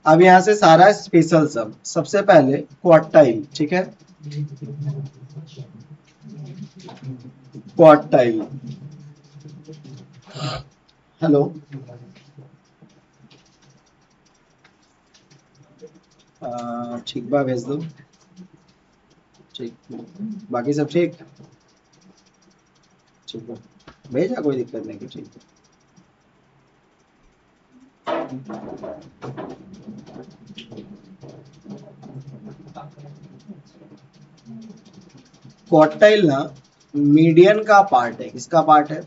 अब यहां से सारा स्पेशल सम। सबसे पहले क्वार्टाइल, ठीक है, क्वार्टाइल। हेलो, ठीक बा, भेज दो। ठीक, बाकी सब ठीक? ठीक है, भेजा, कोई दिक्कत नहीं। ठीक है, क्वार्टाइल ना मीडियन का पार्ट है। किसका पार्ट है?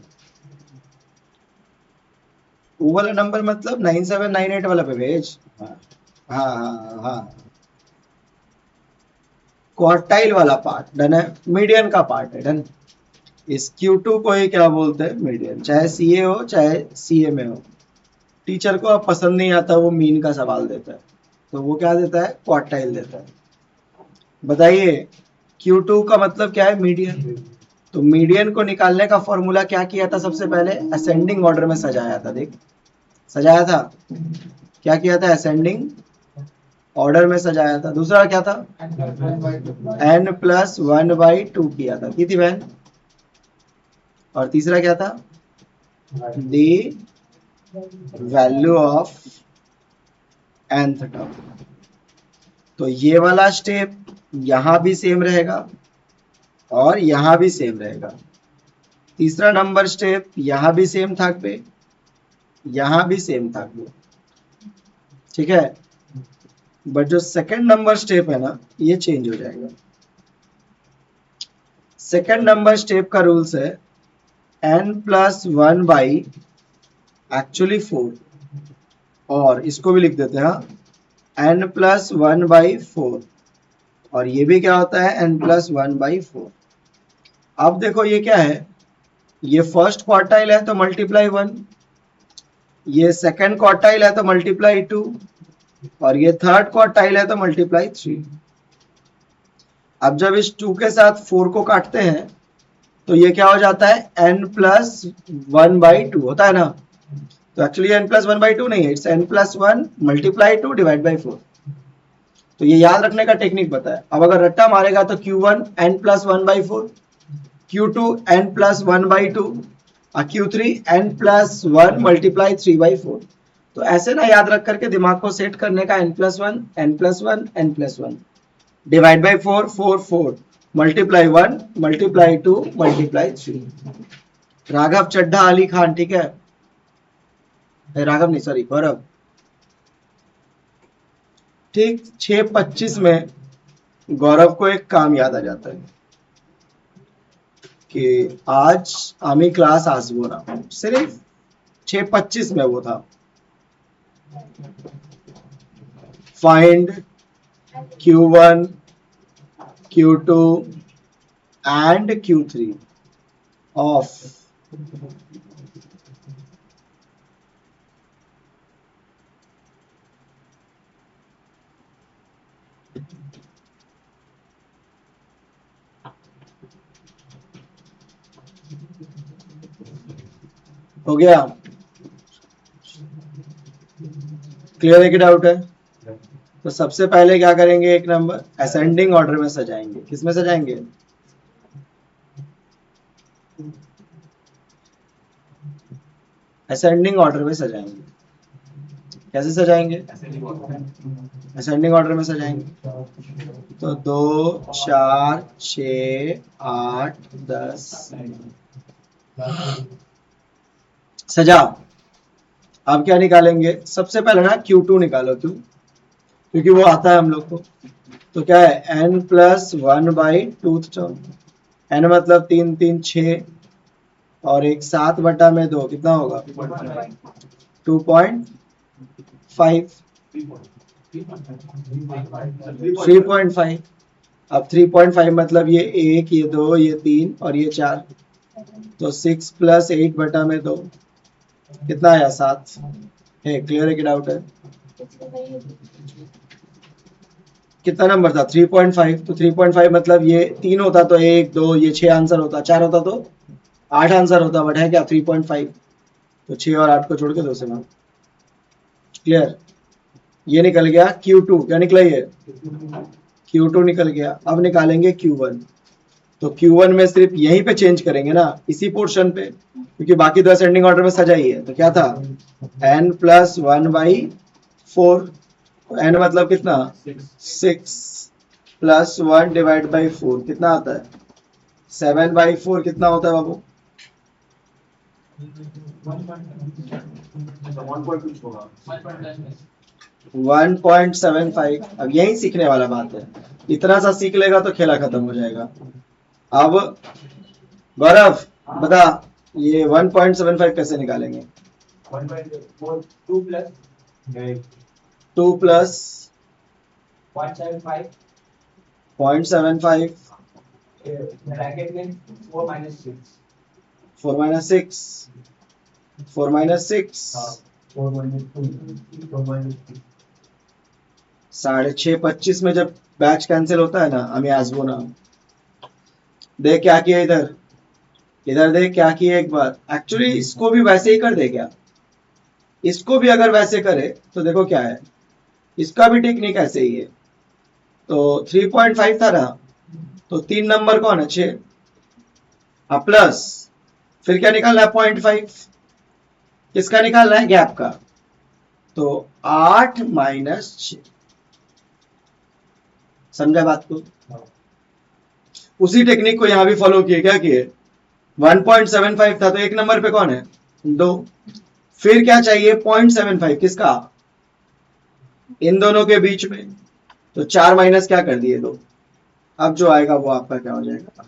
वो वाला नंबर मतलब 9798 वाला पे भेज। हाँ हाँ हाँ हाँ, क्वार्टाइल वाला पार्ट डन है, मीडियन का पार्ट है डन। इस Q2 को ही क्या बोलते हैं? मीडियन। चाहे CA हो चाहे CA में हो, टीचर को अब पसंद नहीं आता वो मीन का सवाल देता है, तो वो क्या देता है? क्वार्टाइल देता है। बताइए, Q2 का मतलब क्या है? मीडियन। तो मीडियन को निकालने का फॉर्मूला क्या किया था? सबसे पहले असेंडिंग ऑर्डर में सजाया था। देख, सजाया था। क्या किया था? असेंडिंग ऑर्डर में सजाया था। दूसरा क्या था? n+1/2 किया था, की थी बहन। और तीसरा क्या था? The value of nth term. तो ये वाला स्टेप यहां भी सेम रहेगा और यहां भी सेम रहेगा। तीसरा नंबर स्टेप यहां भी सेम था पे, यहां भी सेम था पे, ठीक है। बट जो सेकंड नंबर स्टेप है ना, ये चेंज हो जाएगा। सेकंड नंबर स्टेप का रूल्स है n+1 बाई एक्चुअली 4, और इसको भी लिख देते हैं n+1/4, और ये भी क्या होता है? n+1/4। अब देखो ये क्या है? ये फर्स्ट क्वार्टाइल है तो मल्टीप्लाई 1, ये सेकंड क्वार्टाइल है तो मल्टीप्लाई 2, और ये थर्ड क्वार्टाइल है तो मल्टीप्लाई 3। अब जब इस 2 के साथ 4 को काटते हैं तो ये क्या हो जाता है? n+1/2 होता है ना। तो एक्चुअली n+1/2 नहीं है, it's n+1 multiply 2 divide by 4। तो ये याद रखने का टेक्निक बताया। अब अगर रट्टा मारेगा तो Q1 n+1/4, Q2 n+1/2 और Q3 n+1 मल्टीप्लाई 3/4। तो ऐसे ना याद रख करके दिमाग को सेट करने का, n+1 n+1 n+1 divide by 4 4 4 multiply 1 multiply 2 multiply 3। Raghav Chadha Ali Khan, ठीक है, राघव नहीं सॉरी गौरव। ठीक 6:25 में गौरव को एक काम याद आ जाता है कि आज आमी क्लास आसबो ना। सिर्फ 6:25 में वो था। Find Q1 Q2 and Q3 of हो गया? क्लियर है कि डाउट है? तो सबसे पहले क्या करेंगे? एक नंबर असेंडिंग ऑर्डर में सजाएंगे। किस में सजाएंगे? असेंडिंग ऑर्डर में सजाएंगे। कैसे सजाएंगे? असेंडिंग ऑर्डर में सजाएंगे। तो 2 4 6 8 10 सजा। अब क्या निकालेंगे? सबसे पहले ना Q2 निकालो। क्यों? क्योंकि वो आता है हम लोग को। तो क्या है? n+1/2 term. n मतलब 3 3 6 और एक 7/2 कितना होगा? 2.5 3.5। अब 3.5 मतलब ये 1 ये 2 ये 3 और ये 4, तो 6 + 8/2 कितना आया? 7 है। क्लियर है कि डाउट है? कितना नंबर था? 3.5। तो 3.5 मतलब ये 3 होता तो 1 2 ये 6 आंसर होता, 4 होता तो 8 आंसर होता, बट है क्या? 3.5। तो 6 और 8 को छोड़ के 2 से मान। क्लियर? ये निकल गया Q2, क्या निकला ये Q2 निकल गया। अब निकालेंगे Q1, तो Q1 में सिर्फ यहीं पे चेंज करेंगे ना, इसी पोर्शन पे, क्योंकि बाकी तो असेंडिंग ऑर्डर में सजा ही है। तो क्या था n+1/4, n मतलब कितना 6 + 1/4 कितना आता है 7/4 कितना होता है बाबू 1.75। अब यही सीखने वाला बात है, इतना सा सीख लेगा तो खेला खत्म हो जाएगा। अब गौरव बता ये 1.75 कैसे निकालेंगे 2 प्लस 0.75 ब्रैकेट में 4 - 6 4 - 6 6.5 25 में जब बैच कैंसिल होता है ना, हमें आजमो ना देख क्या किया इधर देख क्या किया एक बार। एक्चुअली इसको भी वैसे ही कर दे क्या, इसको भी अगर वैसे करे तो देखो क्या है, इसका भी टेक्निक ऐसे ही है। तो 3.5 था ना, तो 3 नंबर कौन है 6, प्लस फिर क्या निकालना है 0.5, किसका निकालना है गैप का, तो 8 - 6। समझा बात को। उसी टेक्निक को यहां भी फॉलो किए, क्या किए 1.75 था तो एक नंबर पे कौन है 2, फिर क्या चाहिए 0.75 किसका इन दोनों के बीच में, तो 4 माइनस क्या कर दिए 2। अब जो आएगा वो आपका क्या हो जाएगा।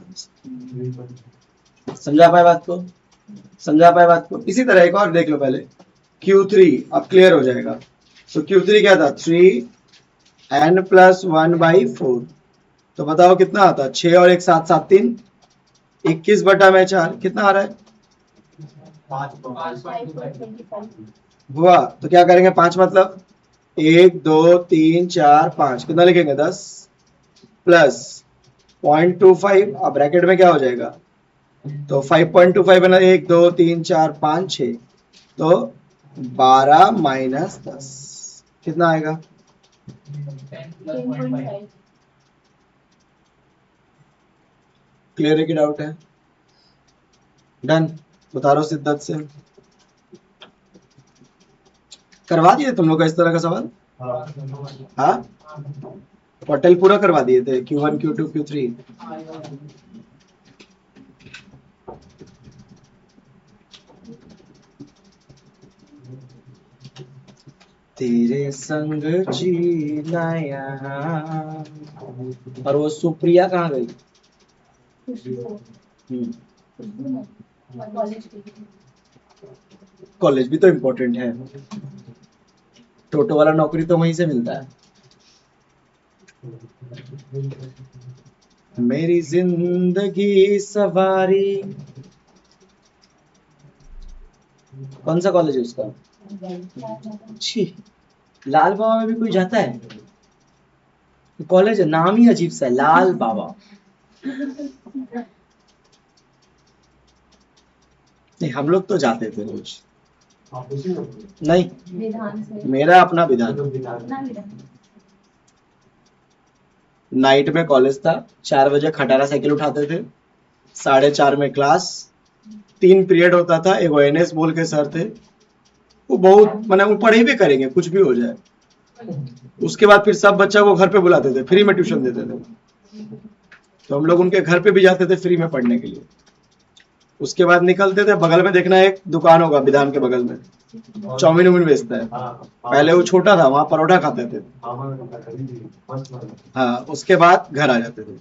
समझा पाए बात को, इसी तरह एक और देख लो पहले Q3, अब क्लियर हो जाएगा। तो Q3 क्या था 3n+1/4, तो बताओ कितना आता है 6 और 1 7 7 3 21/4 कितना आ रहा है 5 हुआ। तो क्या करेंगे 5 मतलब 1 2 3 4 5 कितना लिखेंगे 10 प्लस 0.25, अब ब्रैकेट में क्या हो जाएगा, तो 5.25 है ना 1 2 3 4 5 6, तो 12 - 10 कितना आएगा 10.5। क्लियर है कि डाउट है। डन, बता रहा हूँ सिद्धार्थ से करवा दिए तुम लोग का इस तरह का सवाल। हाँ पटेल पूरा करवा दिए थे Q1 Q2 Q3। तेरे संग जीना यहाँ। और वो सुप्रिया कहाँ गई कॉलेज भी तो इम्पोर्टेंट है, टोटो वाला नौकरी तो वहीं से मिलता है। मेरी जिंदगी सवारी, कौन सा कॉलेज है उसका, छी लाल बाबा में भी कोई जाता है, कॉलेज है नाम ही अजीब सा है लाल बाबा। नहीं हम लोग तो जाते थे रोज, नहीं मेरा अपना विधान, नाइट में कॉलेज था, 4 बजे खटारा साइकिल उठाते थे, 4:30 में क्लास, 3 पीरियड होता था, एक ONS बोल के सर थे, वो बहुत मैंने वो पढ़े भी करेंगे कुछ भी हो जाए। उसके बाद फिर सब बच्चा को घर पे बुलाते थे, फ्री में ट्यूशन देते थे, तो हम लोग उनके घर पे भी जाते थे फ्री में पढ़ने के लिए। उसके बाद निकलते थे, बगल में देखना एक दुकान होगा विधान के बगल में, चाउमीन उमीन बेचता है, पहले वो छोटा था वहां परोठा खाते थे, हाँ उसके बाद घर आ जाते थे।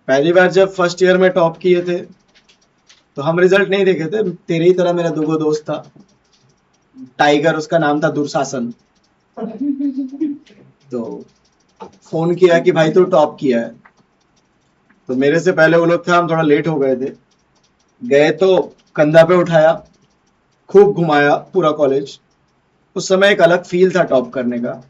पहली बार जब फर्स्ट ईयर में टॉप किए थे तो हम रिजल्ट नहीं देखे थे, तेरे ही तरह मेरा दो दोस्त था, टाइगर उसका नाम था दुर्शासन, तो फोन किया कि भाई तू टॉप किया है, तो मेरे से पहले वो लोग थे, हम थोड़ा लेट हो गए थे, गए तो कंधा पे उठाया, खूब घुमाया पूरा कॉलेज। उस समय एक अलग फील था टॉप करने का,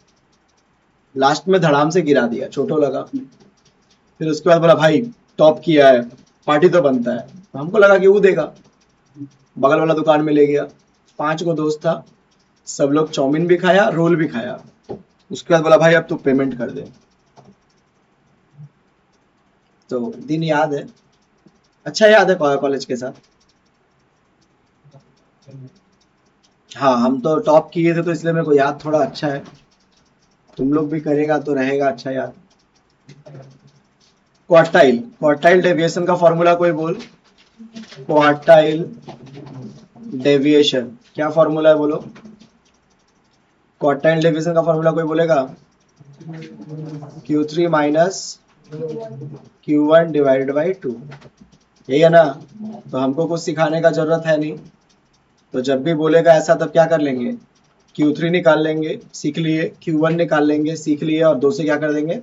लास्ट में धड़ाम से गिरा दिया, चोटों लगा। फिर उसके बाद बोला भाई टॉप किया है पार्टी तो बनता है, तो हमको लगा कि वो देगा, बगल वाला दुकान में ले गया, 5 को दोस्त था, सब लोग चाउमीन भी खाया, रोल भी खाया, उसके बाद बोला भाई अब तू पेमेंट कर दे। तो दिन याद है, अच्छा याद है कॉलेज के साथ। हाँ हम तो टॉप किए थे तो इसलिए मेरे को याद थोड़ा अच्छा है, तुम लोग भी करेगा तो रहेगा अच्छा याद। क्वार्टाइल, क्वार्टाइल डेविएशन का फॉर्मूला कोई बोल। क्वार्टाइल डेविएशन क्या फॉर्मूला है बोलो। क्वार्टाइल डेविएशन का फॉर्मूला कोई बोलेगा। Q3 minus Q1 divided by 2, यही है ना। तो हमको कुछ सिखाने का जरूरत है नहीं, तो जब भी बोलेगा ऐसा तब क्या कर लेंगे, Q3 निकाल लेंगे, सीख लिए, Q1 निकाल लेंगे, सीख लिए, और 2 से क्या कर देंगे,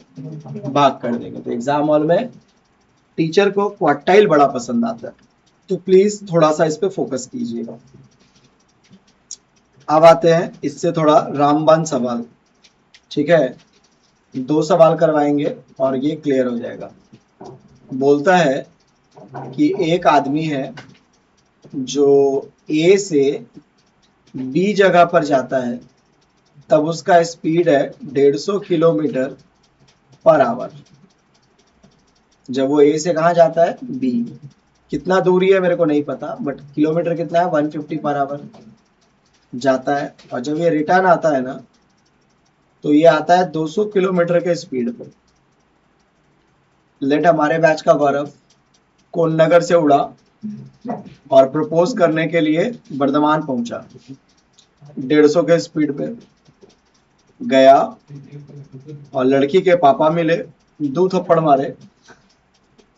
भाग कर देंगे। तो एग्जाम हॉल में टीचर को क्वार्टाइल बड़ा पसंद आता है, तो प्लीज थोड़ा सा इस पे फोकस कीजिएगा। अब आते हैं इससे थोड़ा रामबान सवाल, ठीक है। 2 सवाल करवाएंगे और ये क्लियर हो जाएगा। बोलता है कि एक आदमी है जो ए से बी जगह पर जाता है, तब उसका स्पीड है 150 किलोमीटर पर आवर। जब वो ए से कहाँ जाता है, बी, कितना दूरी है मेरे को नहीं पता, बट किलोमीटर कितना है, 150 पर आवर जाता है। और जब ये रिटर्न आता है ना, तो ये आता है 200 किलोमीटर के स्पीड पर। लेट हमारे बैच का गौरव कोन्नगर से उड़ा और प्रपोज करने के लिए बर्धमान पहुंचा, 150 के स्पीड पे गया, और लड़की के पापा मिले, 2 थप्पड़ मारे।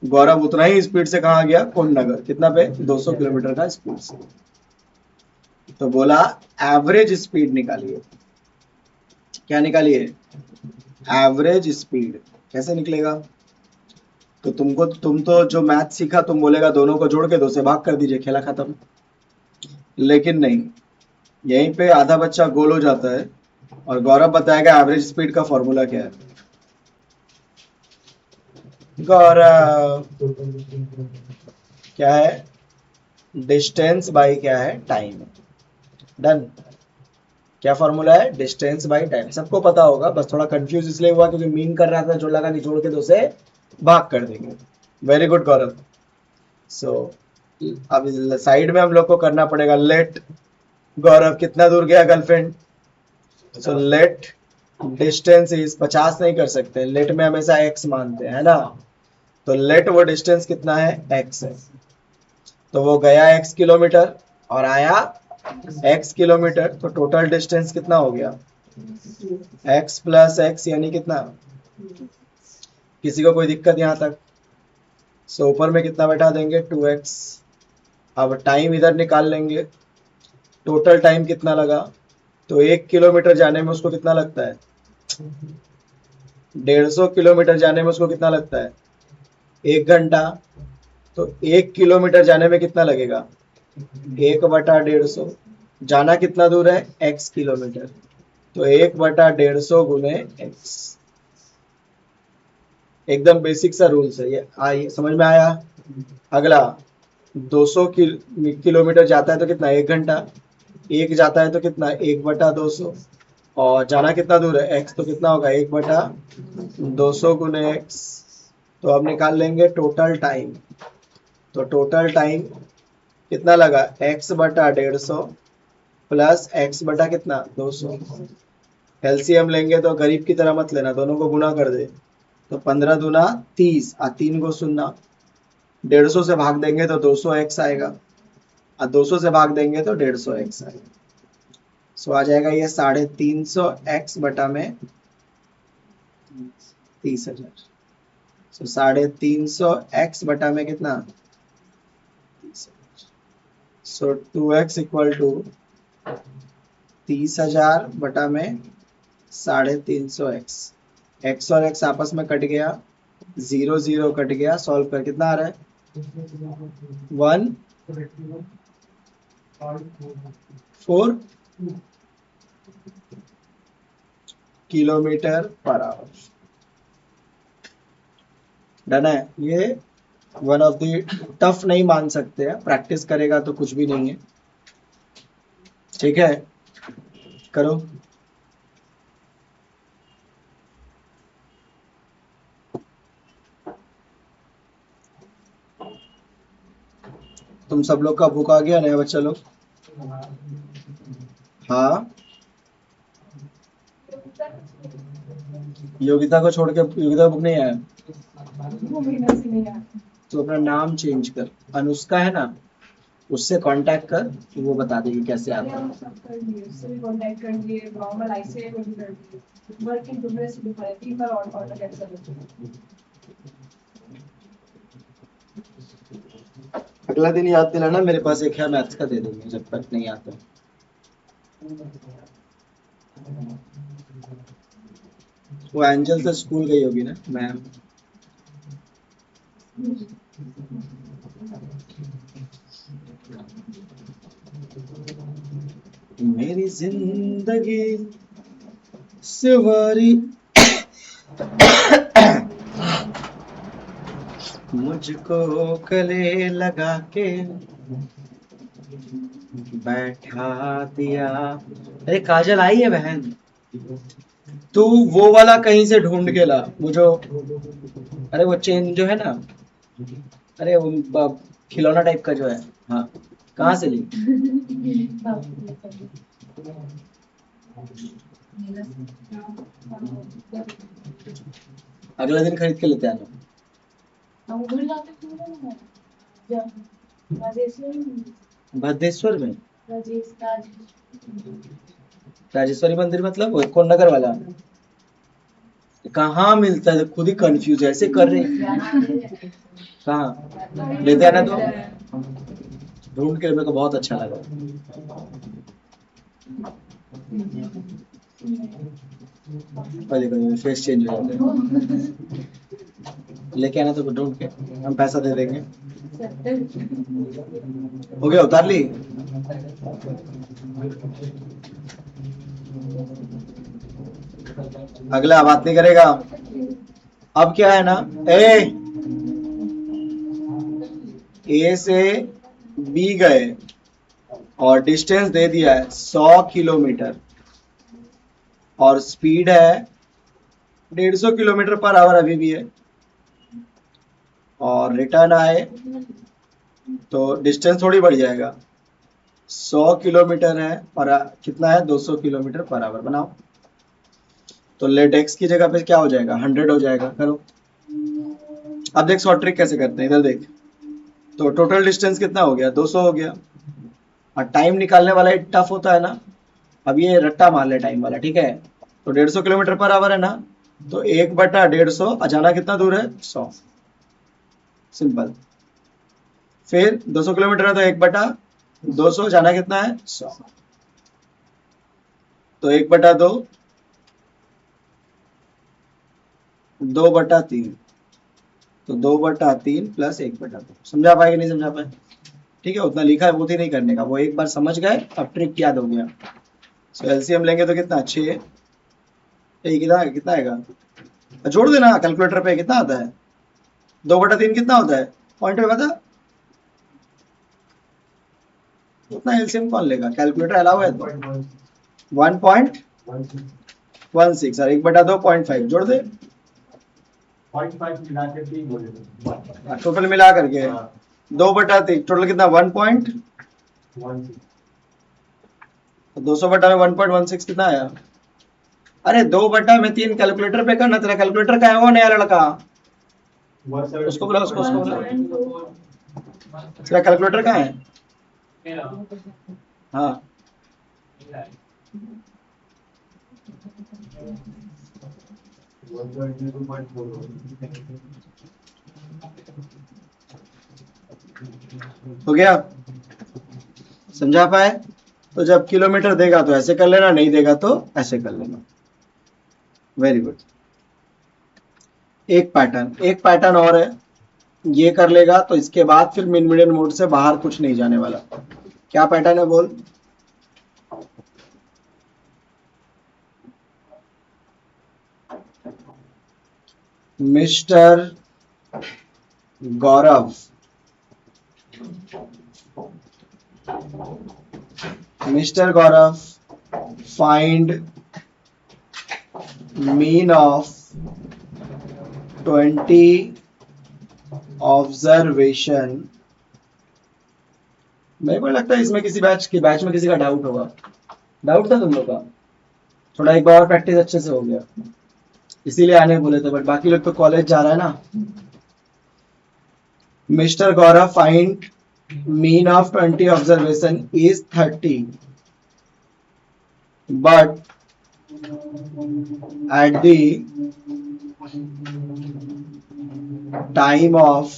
गौरव उतना ही स्पीड से कहाँ गया, कोन्नगर, कितना पे, 200 किलोमीटर का स्पीड से। तो बोला एवरेज स्पीड निकालिए। क्या निकालिए, एवरेज स्पीड। कैसे निकलेगा, तो तुम तो जो मैथ सीखा तुम बोलेगा दोनों को जोड़ के 2 से भाग कर दीजिए, खेला खत्म। लेकिन नहीं, यहीं पे आधा बच्चा गोल हो जाता है, और गौरव बताएगा एवरेज स्पीड का फॉर्मूला क्या है। गौरव क्या है, डिस्टेंस बाई क्या है, टाइम। डन। क्या फॉर्मूला है, डिस्टेंस बाई टाइम, सबको पता होगा, बस थोड़ा कंफ्यूज इसलिए हुआ क्योंकि मीन कर रहा था, जो लगा कि जोड़ के 2 से भाग कर देंगे। वेरी गुड गौरव। सो अब साइड में हम लोग को करना पड़ेगा लेट। गौरव कितना दूर गया girlfriend, so let distance is 50 नहीं कर सकते, लेट में हमेशा x मानते हैं, है ना। तो लेट वो डिस्टेंस कितना है, x है। तो वो गया x किलोमीटर और आया x किलोमीटर, तो टोटल डिस्टेंस कितना हो गया, x प्लस x यानी कितना। किसी को कोई दिक्कत यहाँ तक, सो ऊपर में कितना बैठा देंगे, 2x। अब टाइम इधर निकाल लेंगे, टोटल टाइम कितना लगा, तो 1 किलोमीटर जाने में उसको कितना लगता है, 150 किलोमीटर जाने में उसको कितना लगता है, 1 घंटा। तो 1 किलोमीटर जाने में कितना लगेगा, 1/150। जाना कितना दूर है, x किलोमीटर, तो 1/150 गुने x। एकदम बेसिक सा रूल्स है ये, आई समझ में आया। अगला 200 किलोमीटर जाता है तो कितना, 1 घंटा। 1 जाता है तो कितना, 1/200। और जाना कितना दूर है, x, तो कितना होगा 1/200 गुने x। तो अब निकाल लेंगे टोटल टाइम। तो टोटल टाइम कितना लगा, x/150 प्लस x बटा कितना, 200। एलसीएम लेंगे तो गरीब की तरह मत लेना, दोनों को गुना कर दे। तो 15 दूना 30, 3 को सुनना, 150 से भाग देंगे तो 200x आएगा, और 200 से भाग देंगे तो 150x आएगा। सो आ जाएगा ये 350x बटा में 30,000। सो 350x बटा में कितना, 30,000। सो 2x इक्वल टू 30,000 बटा में 350x। x और x आपस में कट गया, 0 0 कट गया, सॉल्व कर कितना आ रहा है, 1.4 किलोमीटर पर आवर। डन है ये। वन ऑफ द टफ नहीं मान सकते हैं, प्रैक्टिस करेगा तो कुछ भी नहीं है, ठीक है। करो। तुम सब लोग का बुक आ गया नया बच्चा लोग? हाँ, योगिता को छोड़ के योगिता बुक नहीं आया? वो महीना से नहीं आया। तो अपना नाम चेंज कर, अनुष्का है ना, उससे कांटेक्ट कर, तो वो बता देगी कैसे आता है। हम सब कर लिए, उससे भी कॉन्टैक्ट कर लिए, नॉर्मल आईसीआई को भी कर लिए, वर्क इन प्रोग्रेस भी कर 3 बार और ऑर्डर कैंसिल हो चुका। अगला दिन याद दिलाना, मेरे पास एक है मैथ्स का, दे देंगे जब तक नहीं आता। वो एंजल से स्कूल गई होगी ना मैम? मेरी जिंदगी सवारी मुझको गले लगा के बैठा दिया। अरे काजल आई है बहन? तू वो वाला कहीं से ढूंढ के ला, वो जो, अरे वो चेन जो है ना, अरे वो खिलौना टाइप का जो है, हाँ, कहाँ से ली? अगला दिन खरीद के लेते आना। हम भूल जाते क्यों ना जब भद्देश्वर में? राजेश राजेश्वरी मंदिर मतलब वो कौन नगर वाला? कहाँ मिलता है? खुद ही कंफ्यूज है, ऐसे कर रहे हैं। कहाँ लेते आना तो ढूंढ के, मेरे को बहुत अच्छा लगा। देखो फेस चेंज हो जाता है। लेके आना तो ढूंढ के, हम पैसा दे देंगे। हो गया, उतार ली? अगला बात नहीं करेगा। अब क्या है ना, ए से बी गए और डिस्टेंस दे दिया है 100 किलोमीटर और स्पीड है 150 किलोमीटर पर आवर अभी भी है, और रिटर्न आए तो डिस्टेंस थोड़ी बढ़ जाएगा। 100 किलोमीटर है और कितना है, 200 किलोमीटर पर आवर। बनाओ तो लेट एक्स की जगह पे क्या हो जाएगा, 100 हो जाएगा। करो। अब देख शॉर्ट ट्रिक कैसे करते हैं, इधर देख। तो टोटल डिस्टेंस कितना हो गया, 200 हो गया, और टाइम निकालने वाला टफ होता है ना। अब ये रट्टा मार ले टाइम वाला, ठीक है। तो 150 किलोमीटर पर आवर है ना, तो 1/150, जाना कितना दूर है, 100। सिंपल। फिर 200 किलोमीटर है तो 1/200, जाना कितना है, 100। तो 1/2, 2/3, तो 2/3 प्लस 1/2। समझा पाए कि नहीं समझा पाए? ठीक है, उतना लिखा है वो ही नहीं करने का, वो एक बार समझ गए, अब ट्रिक याद हो गया। सो एलसीएम लेंगे तो कितना, 6, कितना आएगा, जोड़ देना कैलकुलेटर पे, कितना आता है, 2/3 कितना होता है, पॉइंट में बता। उतना एलसीएम कौन लेगा, कैलकुलेटर अलाउ है तो 1.16 और 1/2 0.5 जोड़ दे, 0.5 मिला के 3 बोले टोटल मिला करके 2/3, टोटल कितना 1. 200 में 1.16 कितना आया? अरे 2/3 कैलकुलेटर पे करना, तेरा कैलकुलेटर का है वो नया लड़का, उसको बुला, उसको बुला। तेरा कैलकुलेटर कहाँ है? हाँ, हो गया, समझा पाए? तो जब किलोमीटर देगा तो ऐसे कर लेना, नहीं देगा तो ऐसे कर लेना। Very good. एक पैटर्न और है, ये कर लेगा तो इसके बाद फिर मिन मीडियन मोड से बाहर कुछ नहीं जाने वाला। क्या पैटर्न है बोल? Mister Gaurav, mister Gaurav, find mean of 20 observation. मेरे को लगता है इसमें किसी बैच में किसी का डाउट होगा। डाउट था तुम लोग का? थोड़ा एक बार और प्रैक्टिस अच्छे से हो गया, इसीलिए आने बोले थे, बट बाकी लोग तो कॉलेज जा रहा है ना। Mister Gaurav find mean of 20 observation is 30, but at the time of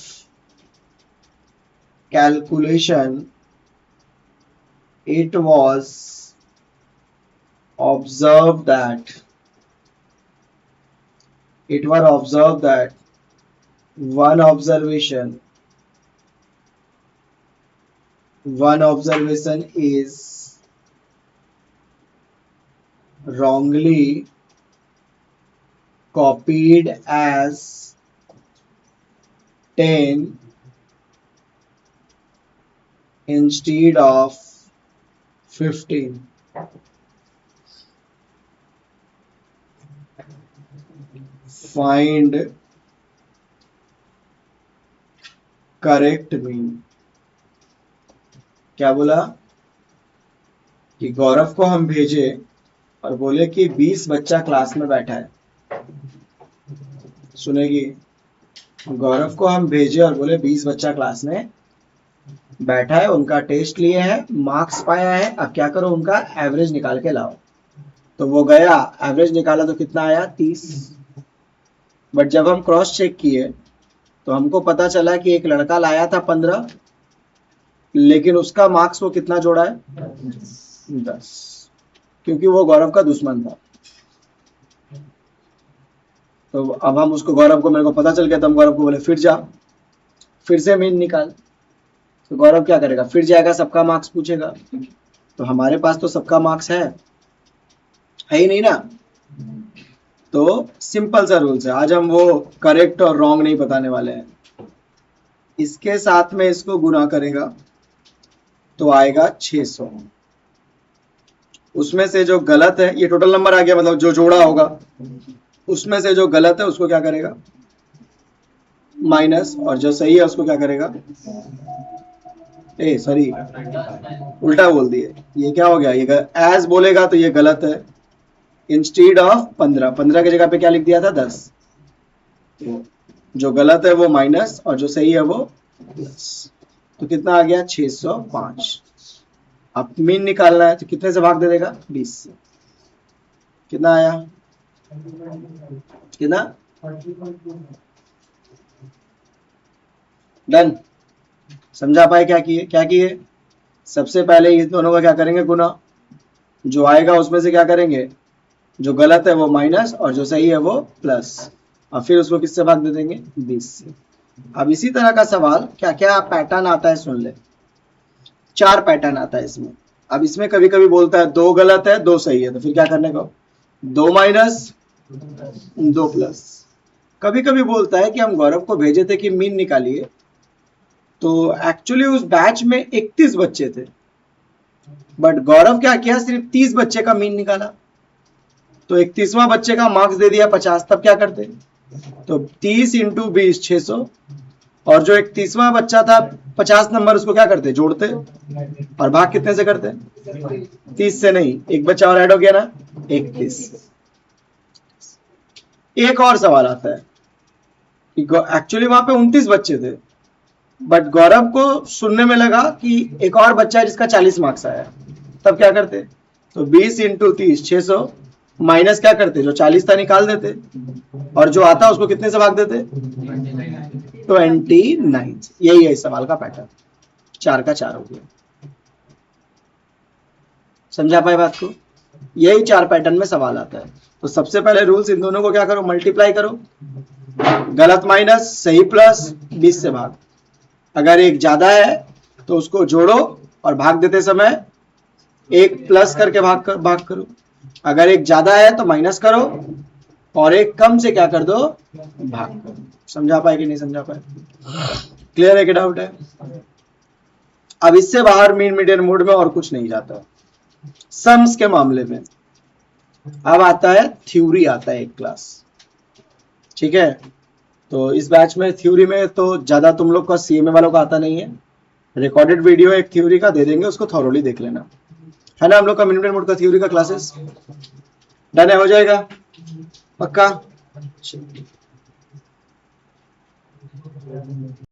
calculation it was observed that one observation is wrongly copied as 10 instead of 15. Find correct mean। क्या बोला कि गौरव को हम भेजे और बोले कि 20 बच्चा क्लास में बैठा है। सुनेगी, गौरव को हम भेजे और बोले 20 बच्चा क्लास में बैठा है, उनका टेस्ट लिए हैं, मार्क्स पाया है, अब क्या करो, उनका एवरेज निकाल के लाओ। तो वो गया, एवरेज निकाला तो कितना आया, 30। बट जब हम क्रॉस चेक किए तो हमको पता चला कि एक लड़का लाया था 15, लेकिन उसका मार्क्स वो कितना जोड़ा है, 10, क्योंकि वो गौरव का दुश्मन था। तो अब हम उसको, गौरव को, मेरे को पता चल गया, तो हम गौरव को बोले फिर जा, फिर से मीन निकाल। तो गौरव क्या करेगा, फिर जाएगा, सबका मार्क्स पूछेगा। तो हमारे पास तो सबका मार्क्स है ही नहीं ना। तो सिंपल सा रूल्स है, आज हम वो करेक्ट और रॉन्ग नहीं बताने वाले हैं। इसके साथ में इसको गुना करेगा तो आएगा 600। उसमें से जो गलत है, ये टोटल नंबर आ गया, मतलब जो जोड़ा होगा, उसमें से जो गलत है उसको क्या करेगा, माइनस, और जो सही है उसको क्या करेगा, सॉरी उल्टा बोल दिए। ये क्या हो गया, ये एज बोलेगा तो ये गलत है। इंस्टीड ऑफ 15 की जगह पे क्या लिख दिया था, 10। तो जो गलत है वो माइनस और जो सही है वो प्लस। तो कितना आ गया, 605। अब मीन निकालना है तो कितने से भाग दे देगा, 20 से। कितना आया, कितना, डन। समझा पाए क्या किए, सबसे पहले इस दोनों का क्या करेंगे, गुना। जो आएगा उसमें से क्या करेंगे, जो गलत है वो माइनस और जो सही है वो प्लस, और फिर उसको किससे भाग दे देंगे, 20 से। अब इसी तरह का सवाल क्या क्या पैटर्न आता है सुन ले। 4 पैटर्न आता है इसमें। अब इसमें कभी कभी बोलता है 2 गलत है 2 सही है, तो फिर क्या करने का, 2 माइनस 2 प्लस। कभी कभी बोलता है कि हम गौरव को भेजे थे कि मीन निकालिए, तो एक्चुअली उस बैच में 31 बच्चे थे, बट गौरव क्या किया, सिर्फ 30 बच्चे का मीन निकाला, तो 31वां बच्चे का मार्क्स दे दिया 50। तब क्या करते, तो 30 इंटू 20 600, और जो 31वां बच्चा था 50 नंबर, उसको क्या करते, जोड़ते, और भाग कितने से करते, 30 से नहीं, एक बच्चा और ऐड हो गया ना, 31। एक और सवाल आता है कि एक्चुअली वहां पे 29 बच्चे थे, बट गौरव को सुनने में लगा कि एक और बच्चा है जिसका 40 मार्क्स आया। तब क्या करते, तो 20 इंटू 30 600, माइनस क्या करते, जो 40 था निकाल देते, और जो आता उसको कितने से भाग देते, 29। यही है इस सवाल का पैटर्न। 4 का 4 हो गया। समझा पाए बात को, यही 4 पैटर्न में सवाल आता है। तो सबसे पहले रूल्स, इन दोनों को क्या करो, मल्टीप्लाई करो, गलत माइनस सही प्लस, 20 से भाग। अगर एक ज्यादा है तो उसको जोड़ो और भाग देते समय एक प्लस करके भाग करो। अगर एक ज्यादा है तो माइनस करो, और एक कम से क्या कर दो, भाग करो। समझा पाए कि नहीं समझा पाए, क्लियर है कि डाउट है। अब इससे बाहर मीन मीडियन मोड में और कुछ नहीं जाता। सम्स के मामले में अब आता है थ्योरी, आता है एक क्लास, ठीक है। तो इस बैच में थ्योरी में तो ज्यादा तुम लोग का सीएमए वालों का आता नहीं है, रिकॉर्डेड वीडियो एक थ्योरी का दे देंगे, उसको थॉरोली देख लेना, है ना। हम लोग का मिनट मोड का थ्योरी का क्लासेस डन है, हो जाएगा पक्का।